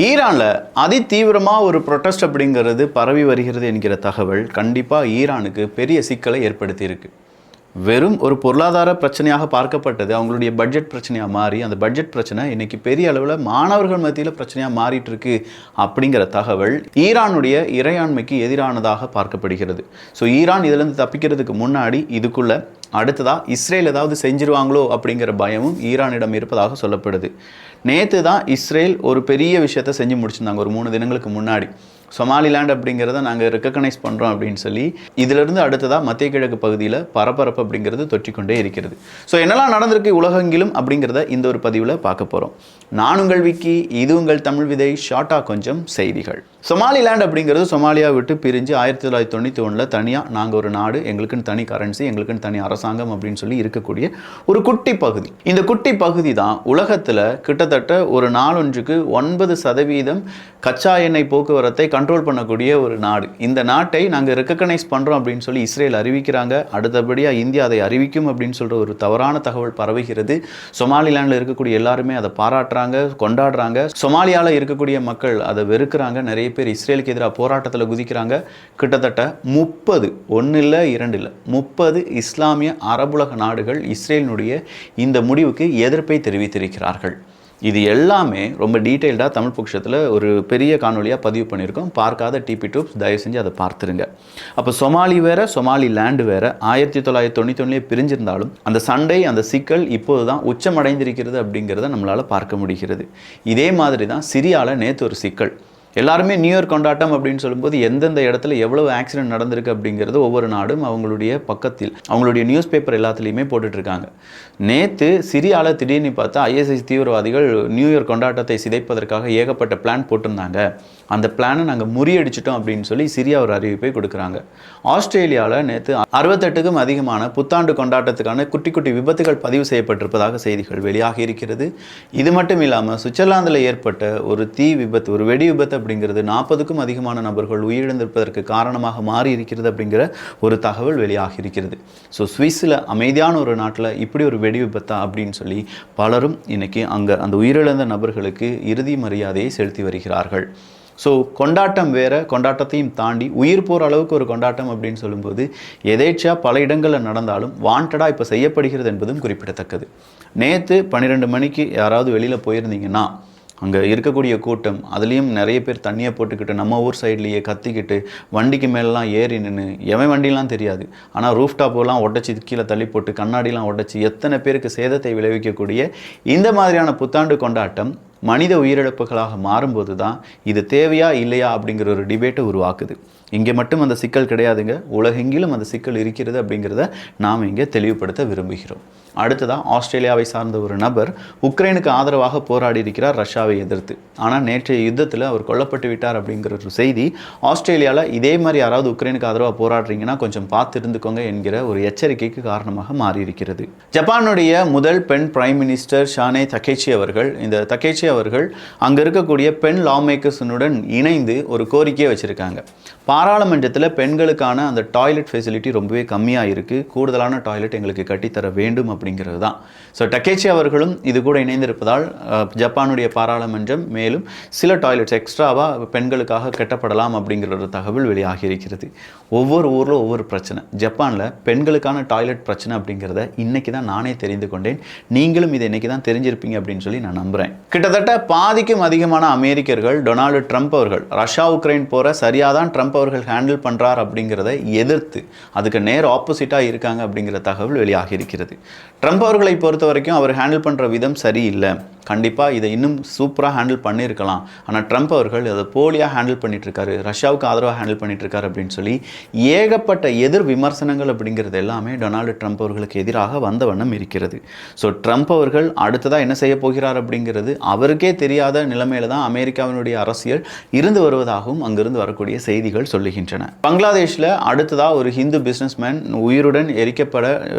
ஈரானில் அதிதீவிரமாக ஒரு ப்ரொட்டஸ்ட் அப்படிங்கிறது பரவி வருகிறது என்கிற தகவல் கண்டிப்பாக ஈரானுக்கு பெரிய சிக்கலை ஏற்படுத்தியிருக்கு. வெறும் ஒரு பொருளாதார பிரச்சனையாக பார்க்கப்பட்டது அவங்களுடைய பட்ஜெட் பிரச்சனையாக மாறி அந்த பட்ஜெட் பிரச்சனை இன்றைக்கி பெரிய அளவில் மாணவர்கள் மத்தியில் பிரச்சனையாக மாறிட்டு இருக்கு அப்படிங்கிற தகவல் ஈரானுடைய இறையாண்மைக்கு எதிரானதாக பார்க்கப்படுகிறது. ஸோ ஈரான் இதிலிருந்து தப்பிக்கிறதுக்கு முன்னாடி இதுக்குள்ள அடுத்ததாக இஸ்ரேல் ஏதாவது செஞ்சிருவாங்களோ அப்படிங்கிற பயமும் ஈரானிடம் இருப்பதாக சொல்லப்படுது. நேற்று தான் இஸ்ரேல் ஒரு பெரிய விஷயத்தை செஞ்சு முடிச்சிருந்தாங்க. ஒரு 3 தினங்களுக்கு முன்னாடி சொமாலிலேண்ட் அப்படிங்கிறத நாங்கள் ரெக்கக்னைஸ் பண்ணுறோம் அப்படின்னு சொல்லி இதிலிருந்து அடுத்ததாக மத்திய கிழக்கு பகுதியில் பரபரப்பு அப்படிங்கிறது தொற்றிக்கொண்டே இருக்கிறது. ஸோ என்னெல்லாம் நடந்திருக்கு உலகெங்கிலும் அப்படிங்கிறத இந்த ஒரு பதிவில் பார்க்க போகிறோம். நான் உங்கள் விக்கி, இது உங்கள் தமிழ் விதை. ஷார்ட்டாக கொஞ்சம் செய்திகள். சொமாலிலேண்ட் அப்படிங்கிறது சொமாலியா விட்டு பிரிஞ்சு 1991 தனியாக நாங்கள் ஒரு நாடு, எங்களுக்குன்னு தனி கரன்சி, எங்களுக்குன்னு தனி அரசாங்கம் அப்படின்னு சொல்லி இருக்கக்கூடிய ஒரு குட்டி பகுதி. இந்த குட்டி பகுதி தான் உலகத்தில் கிட்டத்தட்ட ஒரு நாளொன்றுக்கு 9% கச்சா எண்ணெய் போக்குவரத்தை கண்ட்ரோல் பண்ணக்கூடிய ஒரு நாடு. இந்த நாட்டை நாங்கள் ரெக்கக்னைஸ் பண்ணுறோம் அப்படின்னு சொல்லி இஸ்ரேல் அறிவிக்கிறாங்க. அடுத்தபடியாக இந்தியா அதை அறிவிக்கும் அப்படின்னு சொல்கிற ஒரு தவறான தகவல் பரவுகிறது. சொமாலிலேண்டில் இருக்கக்கூடிய எல்லாருமே அதை பாராட்டுறாங்க, கொண்டாடுறாங்க. சொமாலியாவில் இருக்கக்கூடிய மக்கள் அதை வெறுக்கிறாங்க. நிறைய பேர் இஸ்ரேலுக்கு எதிராக போராட்டத்தில் குதிக்கிறாங்க. கிட்டத்தட்ட 30 இஸ்லாமிய அரபுலக நாடுகள் இஸ்ரேலினுடைய இந்த முடிவுக்கு எதிர்ப்பை தெரிவித்திருக்கிறார்கள். இது எல்லாமே ரொம்ப டீட்டெயில்டாக தமிழ் பட்சத்தில் ஒரு பெரிய காணொலியாக பதிவு பண்ணியிருக்கோம். பார்க்காத டிபி டியூப்ஸ் தயவு செஞ்சு அதை பார்த்துருங்க. அப்போ சொமாலி வேறு, சொமாலி லேண்டு வேறு 1991 பிரிஞ்சிருந்தாலும் அந்த சண்டை, அந்த சிக்கல் இப்போது தான் உச்சமடைந்திருக்கிறது அப்படிங்கிறத நம்மளால் பார்க்க முடிகிறது. இதே மாதிரி தான் சிரியாவில் நேற்று ஒரு சிக்கல். எல்லாருமே நியூ இயர் கொண்டாட்டம் அப்படின்னு சொல்லும்போது எந்தெந்த இடத்துல எவ்வளவு ஆக்சிடென்ட் நடந்திருக்கு அப்படிங்கிறது ஒவ்வொரு நாடும் அவங்களுடைய பக்கத்தில் அவங்களுடைய நியூஸ் பேப்பர் எல்லாத்துலேயுமே போட்டுட்ருக்காங்க. நேற்று சிரியாவில் திடீர்னு பார்த்தா ISIS தீவிரவாதிகள் நியூ இயர் கொண்டாட்டத்தை சிதைப்பதற்காக ஏகப்பட்ட பிளான் போட்டிருந்தாங்க. அந்த பிளானை நாங்கள் முறியடிச்சிட்டோம் அப்படின்னு சொல்லி சிரியா ஒரு அறிவிப்பை கொடுக்குறாங்க. ஆஸ்திரேலியாவில் நேற்று 68க்கும் அதிகமான புத்தாண்டு கொண்டாட்டத்துக்கான குட்டி குட்டி விபத்துகள் பதிவு செய்யப்பட்டிருப்பதாக செய்திகள் வெளியாகி இருக்கிறது. இது மட்டும் இல்லாமல் சுவிட்சர்லாந்தில் ஏற்பட்ட ஒரு தீ விபத்து, ஒரு வெடி விபத்து அப்படிங்கிறது 40க்கும் அதிகமான நபர்கள் உயிரிழந்திருப்பதற்கு காரணமாக மாறி இருக்கிறது அப்படிங்கிற ஒரு தகவல் வெளியாகி இருக்கிறது. ஸோ சுவிஸில் அமைதியான ஒரு நாட்டில் இப்படி ஒரு வெடி விபத்தா அப்படின்னு சொல்லி பலரும் இன்னைக்கு அங்கே அந்த உயிரிழந்த நபர்களுக்கு இறுதி மரியாதையை செலுத்தி வருகிறார்கள். ஸோ கொண்டாட்டம் வேறு, கொண்டாட்டத்தையும் தாண்டி உயிர் போகிற அளவுக்கு ஒரு கொண்டாட்டம் அப்படின்னு சொல்லும்போது எதேச்சியாக பல இடங்களில் நடந்தாலும் வாண்டடாக இப்போ செய்யப்படுகிறது என்பதும் குறிப்பிடத்தக்கது. நேற்று 12 மணிக்கு யாராவது வெளியில் போயிருந்தீங்கன்னா அங்கே இருக்கக்கூடிய கூட்டம், அதுலேயும் நிறைய பேர் தண்ணியை போட்டுக்கிட்டு நம்ம ஊர் சைட்லேயே கத்திக்கிட்டு வண்டிக்கு மேலெலாம் ஏறி நின்று, எவன் வண்டிலாம் தெரியாது, ஆனால் ரூஃப் டாப்பெல்லாம் உடச்சி கீழே தள்ளி போட்டு கண்ணாடிலாம் உடச்சி எத்தனை பேருக்கு சேதத்தை விளைவிக்கக்கூடிய இந்த மாதிரியான புத்தாண்டு கொண்டாட்டம் மனித உயிரிழப்புகளாக மாறும்போது தான் இது தேவையா இல்லையா அப்படிங்கிற ஒரு டிபேட்டை உருவாக்குது. இங்கே மட்டும் அந்த சிக்கல் கிடையாதுங்க, உலகெங்கிலும் அந்த சிக்கல் இருக்கிறது அப்படிங்கிறத நாம் இங்கே தெளிவுபடுத்த விரும்புகிறோம். அடுத்ததாக ஆஸ்திரேலியாவை சார்ந்த ஒரு நபர் உக்ரைனுக்கு ஆதரவாக போராடி இருக்கிறார் ரஷ்யாவை எதிர்த்து. ஆனால் நேற்றைய யுத்தத்தில் அவர் கொல்லப்பட்டு விட்டார் அப்படிங்கிற ஒரு செய்தி ஆஸ்திரேலியாவில் இதே மாதிரி யாராவது உக்ரைனுக்கு ஆதரவாக போராடுறீங்கன்னா கொஞ்சம் பார்த்து இருந்துக்கோங்க என்கிற ஒரு எச்சரிக்கைக்கு காரணமாக மாறியிருக்கிறது. ஜப்பானுடைய முதல் பெண் பிரைம் மினிஸ்டர் ஷானே தகேச்சி அவர்கள், இந்த தகேச்சி அவர்கள் அங்கே இருக்கக்கூடிய பெண் லா மேக்கர்ஸுடன் இணைந்து ஒரு கோரிக்கையை வச்சுருக்காங்க. பாராளுமன்றத்தில் பெண்களுக்கான அந்த டாய்லெட் ஃபெசிலிட்டி ரொம்பவே கம்மியாக இருக்குது, கூடுதலான டாய்லெட் எங்களுக்கு கட்டித்தர வேண்டும் அப்படிங்கிறது தான். ஸோ டக்கேச்சி அவர்களும் இது கூட இணைந்திருப்பதால் ஜப்பானுடைய பாராளுமன்றம் மேலும் சில டாய்லெட்ஸ் எக்ஸ்ட்ராவாக பெண்களுக்காக கட்டப்படலாம் அப்படிங்கிற ஒரு தகவல் வெளியாகி இருக்கிறது. ஒவ்வொரு ஊரில் ஒவ்வொரு பிரச்சனை. ஜப்பானில் பெண்களுக்கான டாய்லெட் பிரச்சனை அப்படிங்கிறத இன்றைக்கி தான் நானே தெரிந்து கொண்டேன். நீங்களும் இதை இன்றைக்கி தான் தெரிஞ்சிருப்பீங்க அப்படின்னு சொல்லி நான் நம்புகிறேன். கிட்டத்தட்ட பாதிக்கும் அதிகமான அமெரிக்கர்கள் டொனால்டு ட்ரம்ப் அவர்கள் ரஷ்யா உக்ரைன் போகிற சரியாக தான் ட்ரம்ப் அவர்கள் ஹேண்டில் பண்ணுறார் அப்படிங்கிறத எதிர்த்து அதுக்கு நேர் ஆப்போசிட்டாக இருக்காங்க அப்படிங்கிற தகவல் வெளியாகி இருக்கிறது. ட்ரம்ப் அவர்களை பொறுத்த வரைக்கும் அவர் ஹேண்டில் பண்ணுற விதம் சரியில்லை, கண்டிப்பாக இதை இன்னும் சூப்பராக ஹேண்டில் பண்ணியிருக்கலாம், ஆனால் ட்ரம்ப் அவர்கள் அதை போலியாக ஹேண்டில் பண்ணிகிட்ருக்காரு, ரஷ்யாவுக்கு ஆதரவாக ஹேண்டில் பண்ணிகிட்ருக்காரு அப்படின்னு சொல்லி ஏகப்பட்ட எதிர் விமர்சனங்கள் அப்படிங்கிறது எல்லாமே டொனால்டு ட்ரம்ப் அவர்களுக்கு எதிராக வந்த வண்ணம் இருக்கிறது. ஸோ ட்ரம்ப் அவர்கள் அடுத்ததாக என்ன செய்ய போகிறார் அப்படிங்கிறது அவருக்கே தெரியாத நிலைமையில தான் அமெரிக்காவினுடைய அரசியல் இருந்து வருவதாகவும் அங்கிருந்து வரக்கூடிய செய்திகள் சொல்லுகின்றன. பங்களாதேஷில் அடுத்ததாக ஒரு ஹிந்து பிஸ்னஸ்மேன் உயிருடன் எரிக்கப்பட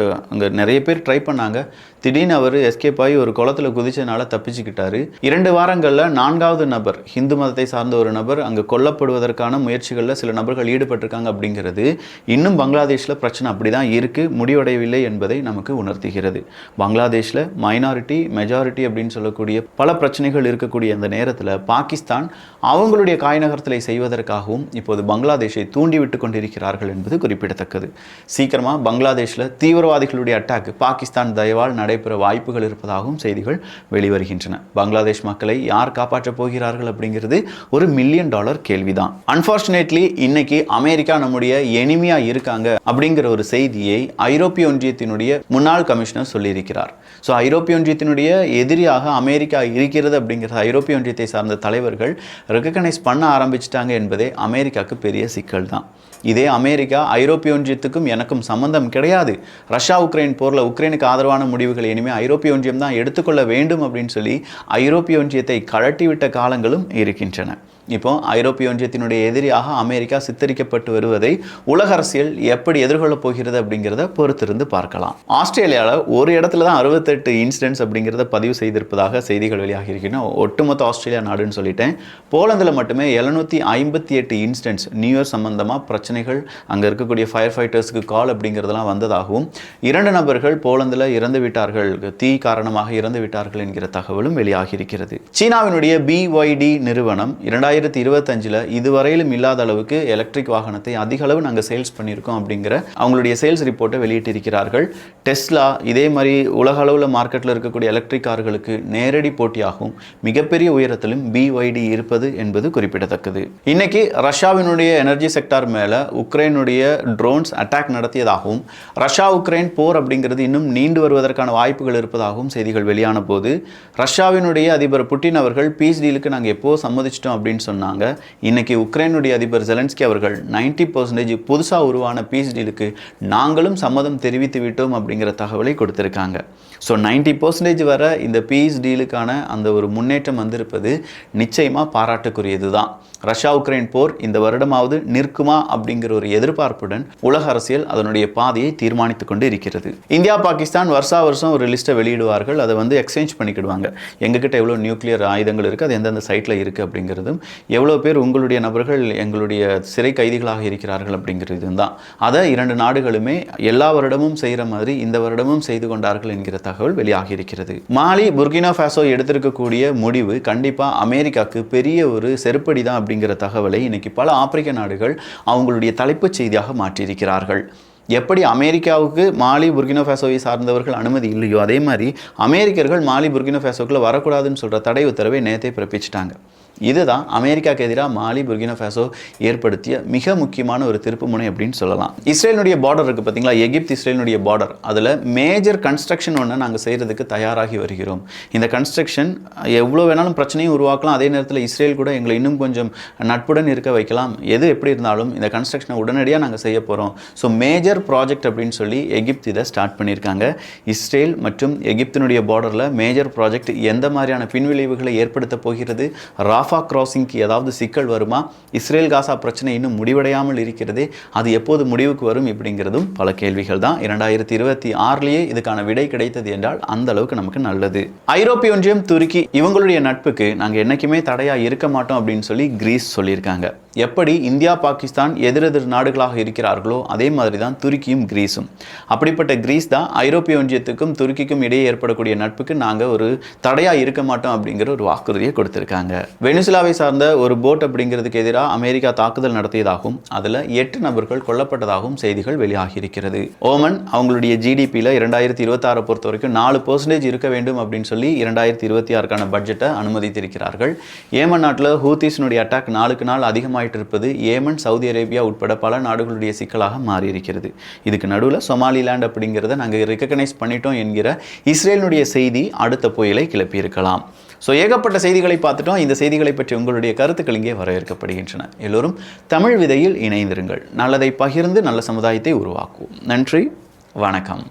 அங்கே நிறைய பேர் ட்ரை பண்ணாங்க. திடீர்னு அவர் எஸ்கேப் ஆகி ஒரு குளத்தில் குதிச்சதுனால தப்பிச்சுக்கிட்டாரு. 2 வாரங்களில் 4வது நபர், ஹிந்து மதத்தை சார்ந்த ஒரு நபர் அங்கே கொல்லப்படுவதற்கான முயற்சிகளில் சில நபர்கள் ஈடுபட்டிருக்காங்க அப்படிங்கிறது இன்னும் பங்களாதேஷில் பிரச்சனை அப்படி தான் இருக்குது, முடிவடையவில்லை என்பதை நமக்கு உணர்த்துகிறது. பங்களாதேஷில் மைனாரிட்டி மெஜாரிட்டி அப்படின்னு சொல்லக்கூடிய பல பிரச்சனைகள் இருக்கக்கூடிய அந்த நேரத்தில் பாகிஸ்தான் அவங்களுடைய காய்நகர்த்தலை செய்வதற்காகவும் இப்போது பங்களாதேஷை தூண்டிவிட்டு கொண்டிருக்கிறார்கள் என்பது குறிப்பிடத்தக்கது. சீக்கிரமாக பங்களாதேஷில் தீவிரவாதிகளுடைய அட்டாக் பாகிஸ்தான் தயவால் நடைபெற வாய்ப்புகள் இருப்பதாகவும் செய்திகள் வெளிவருகின்றன. பங்களாதேஷ் மக்களை யார் காப்பாற்றப் போகிறார்கள் அப்படிங்கிறது ஒரு $1 மில்லியன் கேள்விதான். அன்பார்ச்சுனேட்லி இன்னைக்கு அமெரிக்கா நம்முடைய எனிமியா இருக்காங்க அப்படிங்கிற ஒரு செய்தியை ஐரோப்பிய ஒன்றியத்தினுடைய முன்னாள் கமிஷனர் சொல்லியிருக்கிறார். ஸோ ஐரோப்பிய ஒன்றியத்தினுடைய எதிரியாக அமெரிக்கா இருக்கிறது அப்படிங்கிறது ஐரோப்பிய ஒன்றியத்தை சார்ந்த தலைவர்கள் ரெகக்னைஸ் பண்ண ஆரம்பிச்சிட்டாங்க என்பதே அமெரிக்காவுக்கு பெரிய சிக்கல் தான். இதே அமெரிக்கா ஐரோப்பிய ஒன்றியத்துக்கும் எனக்கும் சம்பந்தம் கிடையாது, ரஷ்யா உக்ரைன் போரில் உக்ரைனுக்கு ஆதரவான முடிவுகள் இனிமேல் ஐரோப்பிய ஒன்றியம் தான் எடுத்துக்கொள்ள வேண்டும் அப்படின்னு சொல்லி ஐரோப்பிய ஒன்றியத்தை கழட்டிவிட்ட காலங்களும் இருக்கின்றன. இப்போ ஐரோப்பிய ஒன்றியத்தினுடைய எதிரியாக அமெரிக்கா சித்தரிக்கப்பட்டு வருவதை உலக அரசியல் எப்படி எதிர்கொள்ளப் போகிறது அப்படிங்கிறத பொறுத்திருந்து பார்க்கலாம். ஆஸ்திரேலியாவில் ஒரு இடத்துல தான் 68 இன்சிடென்ட்ஸ் அப்படிங்கிறத பதிவு செய்திருப்பதாக செய்திகள் வெளியாகி இருக்கின்றன. ஒட்டுமொத்த ஆஸ்திரேலியா நாடுன்னு சொல்லிட்டேன். போலந்தில் மட்டுமே 758 இன்சிடென்ட்ஸ் நியூ இயர் சம்பந்தமாக பிரச்சனைகள், அங்கே இருக்கக்கூடிய ஃபயர் ஃபைட்டர்ஸுக்கு கால் அப்படிங்கிறதெல்லாம் வந்ததாகவும் 2 நபர்கள் போலந்தில் இறந்து விட்டார்கள், தீ காரணமாக இறந்து விட்டார்கள் என்கிற தகவலும் வெளியாகி இருக்கிறது. சீனாவினுடைய BYD நிறுவனம் 2025 இதுவரையிலும் இல்லாத அளவுக்கு எலக்ட்ரிக் வாகனத்தை அதிக அளவு நாங்கள் சேல்ஸ் பண்ணியிருக்கோம் அப்படிங்கிற அவங்களுடைய சேல்ஸ் ரிப்போர்ட்டை வெளியிட்டிருக்கிறார்கள். டெஸ்லா இதே மாதிரி உலக அளவில் மார்க்கெட்டில் இருக்கக்கூடிய எலக்ட்ரிக் கார்களுக்கு நேரடி போட்டியாகும் மிகப்பெரிய உயரத்திலும் BYD இருப்பது என்பது குறிப்பிடத்தக்கது. இன்னைக்கு ரஷ்யாவினுடைய எனர்ஜி செக்டார் மேலே உக்ரைனுடைய ட்ரோன்ஸ் அட்டாக் நடத்தியதாகவும் ரஷ்யா உக்ரைன் போர் அப்படிங்கிறது இன்னும் நீண்டு வருவதற்கான வாய்ப்புகள் இருப்பதாகவும் செய்திகள் வெளியான போது ரஷ்யாவினுடைய அதிபர் புட்டின் அவர்கள் பீஸ் டீலுக்கு நாங்கள் எப்போ சம்மதிச்சிட்டோம் அப்படின்னு சொன்னாங்க. இன்னைக்கு உக்ரைனுடைய அதிபர் ஜெலன்ஸ்கி அவர்கள் 90% புதுசாக உருவான பீஸ் டீலுக்கு நாங்களும் சம்மதம் தெரிவித்து விட்டோம் அப்படிங்கிற தகவலை கொடுத்திருக்காங்க. ஸோ 90% வர இந்த பீஸ் டீலுக்கான அந்த ஒரு முன்னேற்றம் வந்திருப்பது நிச்சயமாக பாராட்டுக்குரியது தான். ரஷ்யா உக்ரைன் போர் இந்த வருடமாவது நிற்குமா அப்படிங்கிற ஒரு எதிர்பார்ப்புடன் உலக அரசியல் அதனுடைய பாதையை தீர்மானித்து கொண்டு இருக்கிறது. இந்தியா பாகிஸ்தான் வருஷம் ஒரு லிஸ்ட்டை வெளியிடுவார்கள். அதை எக்ஸ்சேஞ்ச் பண்ணிக்கிடுவாங்க. எங்ககிட்ட எவ்வளோ நியூக்ளியர் ஆயுதங்கள் இருக்குது, அது எந்தெந்த சைட்டில் இருக்குது அப்படிங்கிறதும், எவ்வளோ பேர் உங்களுடைய நபர்கள் எங்களுடைய சிறை கைதிகளாக இருக்கிறார்கள் அப்படிங்கிறது தான். அதை 2 நாடுகளுமே எல்லா வருடமும் செய்கிற மாதிரி இந்த வருடமும் செய்து கொண்டார்கள் என்கிற தகவல் வெளியாகி இருக்கிறது. மாலி புர்கினா ஃபாசோ எடுத்திருக்கக்கூடிய முடிவு கண்டிப்பாக அமெரிக்காவுக்கு பெரிய ஒரு செருப்படி தான் அப்படிங்கிற தகவலை இன்னைக்கு பல ஆப்பிரிக்க நாடுகள் அவங்களுடைய தலைப்புச் செய்தியாக மாற்றியிருக்கிறார்கள். எப்படி அமெரிக்காவுக்கு மாலி புர்கினா ஃபாசோவை சார்ந்தவர்கள் அனுமதி இல்லையோ அதே மாதிரி அமெரிக்கர்கள் மாலி புர்கினா ஃபாசோக்குள்ள வரக்கூடாதுன்னு சொல்கிற தடை உத்தரவை நேற்றே பிறப்பிச்சிட்டாங்க. இதுதான் அமெரிக்காவுக்கு எதிராக மாலி புர்கினா ஃபாசோ ஏற்படுத்திய மிக முக்கியமான ஒரு திருப்புமுனை அப்படின்னு சொல்லலாம். இஸ்ரேலுடைய பார்டர் இருக்குது பார்த்தீங்களா, எகிப்து இஸ்ரேலுடைய பார்டர், அதில் மேஜர் கன்ஸ்ட்ரக்ஷன் ஒன்று நாங்கள் செய்கிறதுக்கு தயாராகி வருகிறோம். இந்த கன்ஸ்ட்ரக்ஷன் எவ்வளோ வேணாலும் பிரச்சனையும் உருவாக்கலாம், அதே நேரத்தில் இஸ்ரேல் கூட எங்களை இன்னும் கொஞ்சம் நட்புடன் இருக்க வைக்கலாம். எது எப்படி இருந்தாலும் இந்த கன்ஸ்ட்ரக்ஷனை உடனடியாக நாங்கள் செய்ய போகிறோம். ஸோ மேஜர் ப்ராஜெக்ட் அப்படின்னு சொல்லி எகிப்து இதை ஸ்டார்ட் பண்ணியிருக்காங்க. இஸ்ரேல் மற்றும் எகிப்தினுடைய பார்டரில் மேஜர் ப்ராஜெக்ட் எந்த மாதிரியான பின்விளைவுகளை ஏற்படுத்த போகிறது, ராஃபா கிராசிங்க்கு ஏதாவது சிக்கல் வருமா, இஸ்ரேல் காசா பிரச்சனை இன்னும் முடிவடையாமல் இருக்கிறதே, அது எப்போது முடிவுக்கு வரும் இப்படிங்கிறதும் பல கேள்விகள் தான். 2026 இதுக்கான விடை கிடைத்தது என்றால் அந்த அளவுக்கு நமக்கு நல்லது. ஐரோப்பிய ஒன்றியம் துருக்கி இவங்களுடைய நட்புக்கு நாங்கள் என்னைக்குமே தடையாக இருக்க மாட்டோம் அப்படின்னு சொல்லி கிரீஸ் சொல்லியிருக்காங்க. எப்படி இந்தியா பாகிஸ்தான் எதிரெதிர் நாடுகளாக இருக்கிறார்களோ அதே மாதிரி தான் துருக்கியும் கிரீஸும். அப்படிப்பட்ட கிரீஸ் தான் ஐரோப்பிய ஒன்றியத்துக்கும் துருக்கிக்கும் இடையே ஏற்படக்கூடிய நட்புக்கு நாங்கள் ஒரு தடையாக இருக்க மாட்டோம் அப்படிங்கிற ஒரு வாக்குறுதியை கொடுத்திருக்காங்க. வெனிசுலாவை சார்ந்த ஒரு போட் அப்படிங்கிறதுக்கு எதிராக அமெரிக்கா தாக்குதல் நடத்தியதாகவும் அதில் 8 நபர்கள் கொல்லப்பட்டதாகவும் செய்திகள் வெளியாகி இருக்கிறது. ஓமன் அவங்களுடைய ஜிடிபியில் 2026 பொறுத்த வரைக்கும் 4% இருக்க வேண்டும் அப்படின்னு சொல்லி 2026க்கான பட்ஜெட்டை அனுமதித்திருக்கிறார்கள். ஏமன் நாட்டில் ஹூத்திஸினுடைய அட்டாக் நாளுக்கு நாள் அதிகமாயிட்டு இருப்பது ஏமன், சவுதி அரேபியா உட்பட பல நாடுகளுடைய சிக்கலாக மாறி இருக்கிறது. இதுக்கு நடுவில் சொமாலிலாண்ட் அப்படிங்கிறத நாங்கள் ரெகக்னைஸ் பண்ணிட்டோம் என்கிற இஸ்ரேலினுடைய செய்தி அடுத்த புயலை கிளப்பியிருக்கலாம். ஸோ ஏகப்பட்ட செய்திகளை பார்த்துட்டோம். இந்த செய்திகளை பற்றி உங்களுடைய கருத்துக்கள் இங்கே வரவேற்கப்படுகின்றன. எல்லோரும் தமிழ் விதையில் இணைந்திருங்கள். நல்லதை பகிர்ந்து நல்ல சமுதாயத்தை உருவாக்குவோம். நன்றி, வணக்கம்.